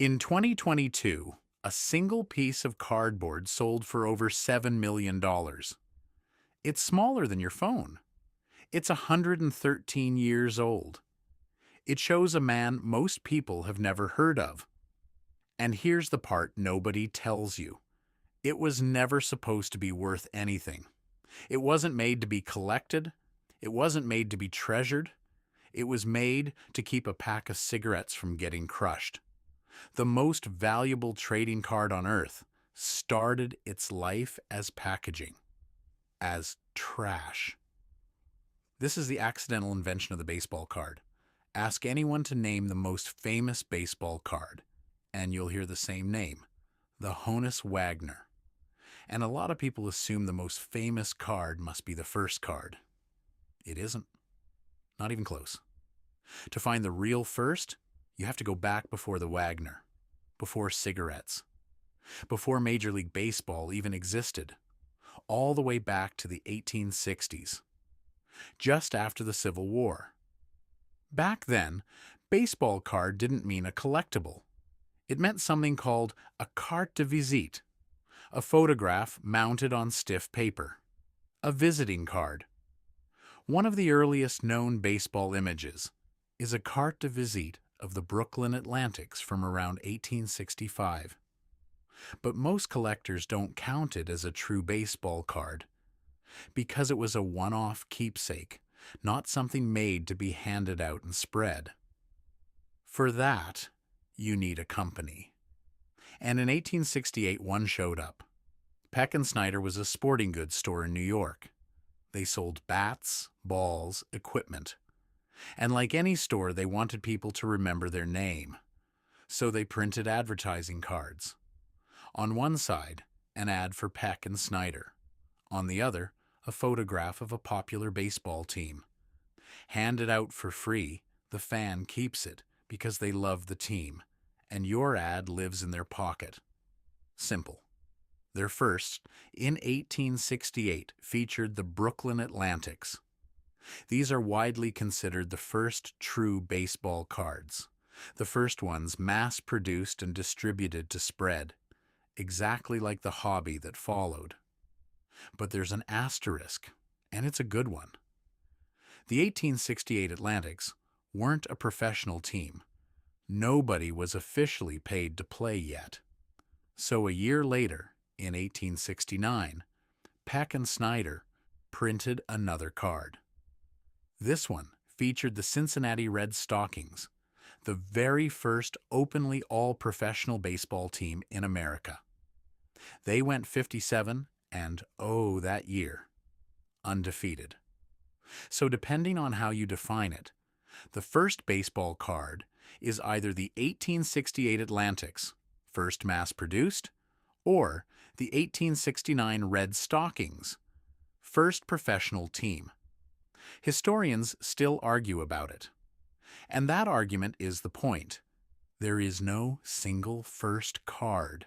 In 2022, a single piece of cardboard sold for over $7 million. dollars. It's smaller than your phone. It's 113 years old. It shows a man most people have never heard of. And here's the part nobody tells you. It was never supposed to be worth anything. It wasn't made to be collected. It wasn't made to be treasured. It was made to keep a pack of cigarettes from getting crushed. The most valuable trading card on Earth started its life as packaging, as trash. This is the accidental invention of the baseball card. Ask anyone to name the most famous baseball card, and you'll hear the same name, the Honus Wagner. And a lot of people assume the most famous card must be the first card. It isn't. Not even close. To find the real first, you have to go back before the Wagner, before cigarettes, before Major League Baseball even existed, all the way back to the 1860s, just after the Civil War. Back then, baseball card didn't mean a collectible. It meant something called a carte de visite, a photograph mounted on stiff paper, a visiting card. One of the earliest known baseball images is a carte de visite of the Brooklyn Atlantics from around 1865. But most collectors don't count it as a true baseball card because it was a one-off keepsake, not something made to be handed out and spread. For that, you need a company. And in 1868, one showed up. Peck and Snyder was a sporting goods store in New York. They sold bats, balls, equipment. And like any store, they wanted people to remember their name. So they printed advertising cards. On one side, an ad for Peck and Snyder. On the other, a photograph of a popular baseball team. Handed out for free, the fan keeps it because they love the team, and your ad lives in their pocket. Simple. Their first, in 1868, featured the Brooklyn Atlantics. These are widely considered the first true baseball cards, the first ones mass-produced and distributed to spread, exactly like the hobby that followed. But there's an asterisk, and it's a good one. The 1868 Atlantics weren't a professional team. Nobody was officially paid to play yet. So a year later, in 1869, Peck and Snyder printed another card. This one featured the Cincinnati Red Stockings, the very first openly all-professional baseball team in America. They went 57 and, oh, that year, undefeated. So depending on how you define it, the first baseball card is either the 1868 Atlantics, first mass-produced, or the 1869 Red Stockings, first professional team. Historians still argue about it. And that argument is the point. There is no single first card.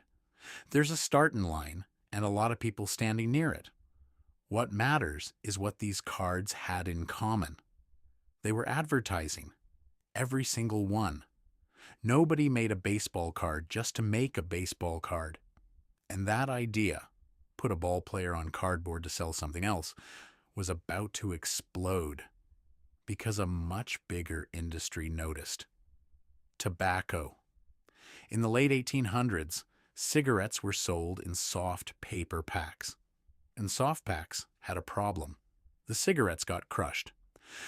There's a starting line and a lot of people standing near it. What matters is what these cards had in common. They were advertising, every single one. Nobody made a baseball card just to make a baseball card. And that idea, put a ball player on cardboard to sell something else, was about to explode because a much bigger industry noticed. Tobacco. In the late 1800s, cigarettes were sold in soft paper packs. And soft packs had a problem. The cigarettes got crushed.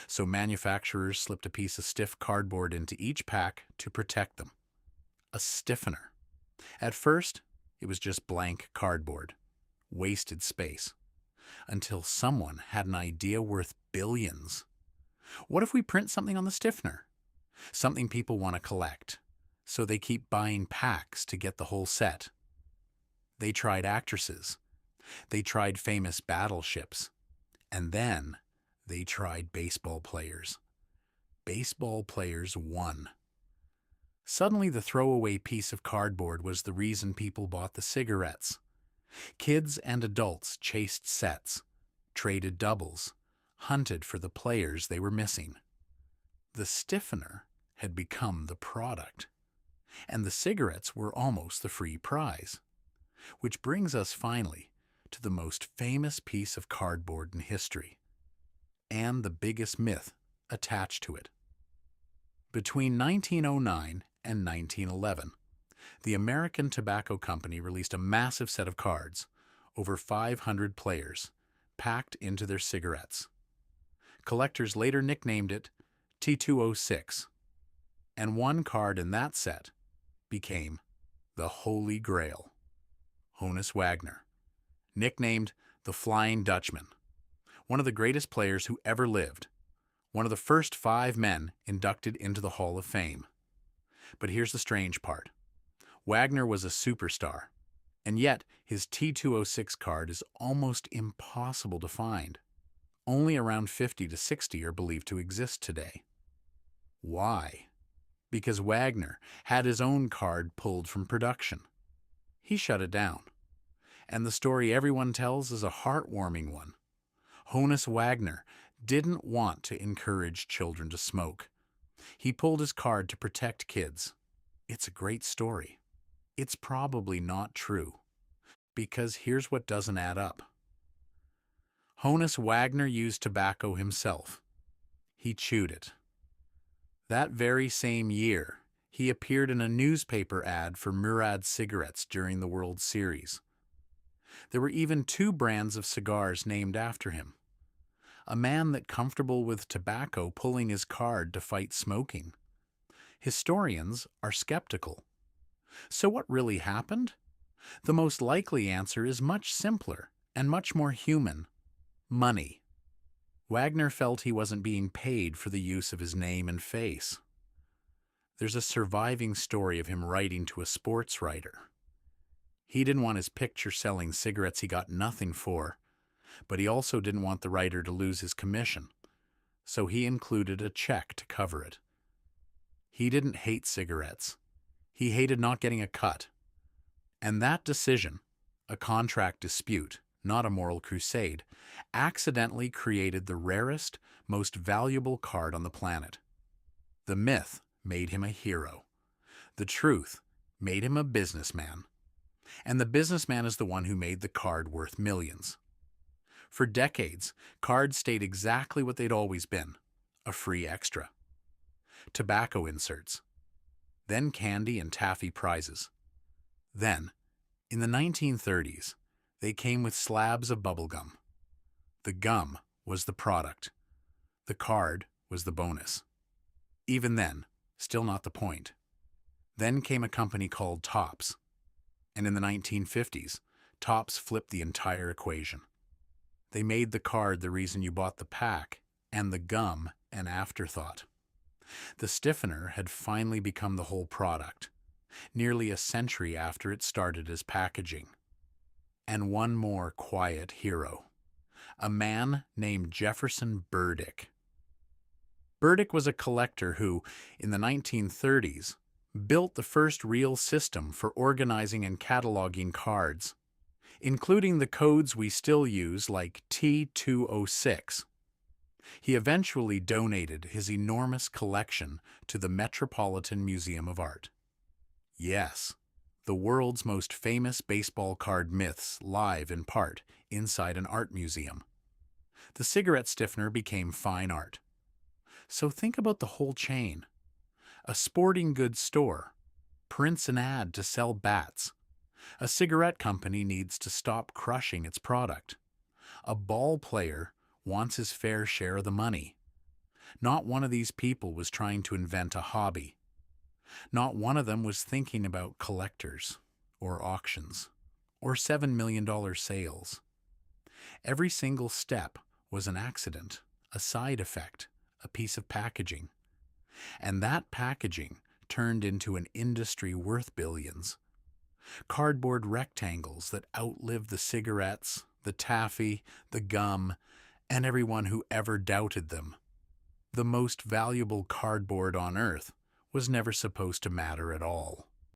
So manufacturers slipped a piece of stiff cardboard into each pack to protect them. A stiffener. At first, it was just blank cardboard. Wasted space. Until someone had an idea worth billions. What if we print something on the stiffener? Something people want to collect. So they keep buying packs to get the whole set. They tried actresses. They tried famous battleships. And then they tried baseball players. Baseball players won. Suddenly the throwaway piece of cardboard was the reason people bought the cigarettes. Kids and adults chased sets, traded doubles, hunted for the players they were missing. The stiffener had become the product. and the cigarettes were almost the free prize. Which brings us finally to the most famous piece of cardboard in history, and the biggest myth attached to it. Between 1909 and 1911, the American Tobacco Company released a massive set of cards, over 500 players, packed into their cigarettes. Collectors later nicknamed it T206, and one card in that set became the Holy Grail. Honus Wagner, nicknamed the Flying Dutchman, one of the greatest players who ever lived, one of the first 5 men inducted into the Hall of Fame. But here's the strange part. Wagner was a superstar, and yet his T206 card is almost impossible to find. Only around 50 to 60 are believed to exist today. Why? Because Wagner had his own card pulled from production. He shut it down. And the story everyone tells is a heartwarming one. Honus Wagner didn't want to encourage children to smoke. He pulled his card to protect kids. It's a great story. It's probably not true, because here's what doesn't add up. Honus Wagner used tobacco himself. He chewed it. That very same year, he appeared in a newspaper ad for Murad cigarettes during the World Series. There were even 2 brands of cigars named after him. A man that comfortable with tobacco pulling his card to fight smoking. Historians are skeptical. So what really happened? The most likely answer is much simpler and much more human. Money. Wagner felt he wasn't being paid for the use of his name and face. There's a surviving story of him writing to a sports writer. He didn't want his picture selling cigarettes he got nothing for, but he also didn't want the writer to lose his commission, so he included a check to cover it. He didn't hate cigarettes. He hated not getting a cut. And that decision, a contract dispute, not a moral crusade, accidentally created the rarest, most valuable card on the planet. The myth made him a hero. The truth made him a businessman. And the businessman is the one who made the card worth millions. For decades, cards stayed exactly what they'd always been, a free extra. Tobacco inserts. Then candy and taffy prizes. Then, in the 1930s, they came with slabs of bubblegum. The gum was the product. The card was the bonus. Even then, still not the point. Then came a company called Topps. And in the 1950s, Topps flipped the entire equation. They made the card the reason you bought the pack, and the gum an afterthought. The stiffener had finally become the whole product, nearly a century after it started as packaging. And one more quiet hero, a man named Jefferson Burdick. Burdick was a collector who, in the 1930s, built the first real system for organizing and cataloging cards, including the codes we still use like T206. He eventually donated his enormous collection to the Metropolitan Museum of Art. Yes, the world's most famous baseball card myths live in part inside an art museum. The cigarette stiffener became fine art. So think about the whole chain. A sporting goods store prints an ad to sell bats. A cigarette company needs to stop crushing its product. A ball player wants his fair share of the money. Not one of these people was trying to invent a hobby. Not one of them was thinking about collectors, or auctions, or $7 million sales. Every single step was an accident, a side effect, a piece of packaging. And that packaging turned into an industry worth billions. Cardboard rectangles that outlived the cigarettes, the taffy, the gum, and everyone who ever doubted them. The most valuable cardboard on Earth was never supposed to matter at all.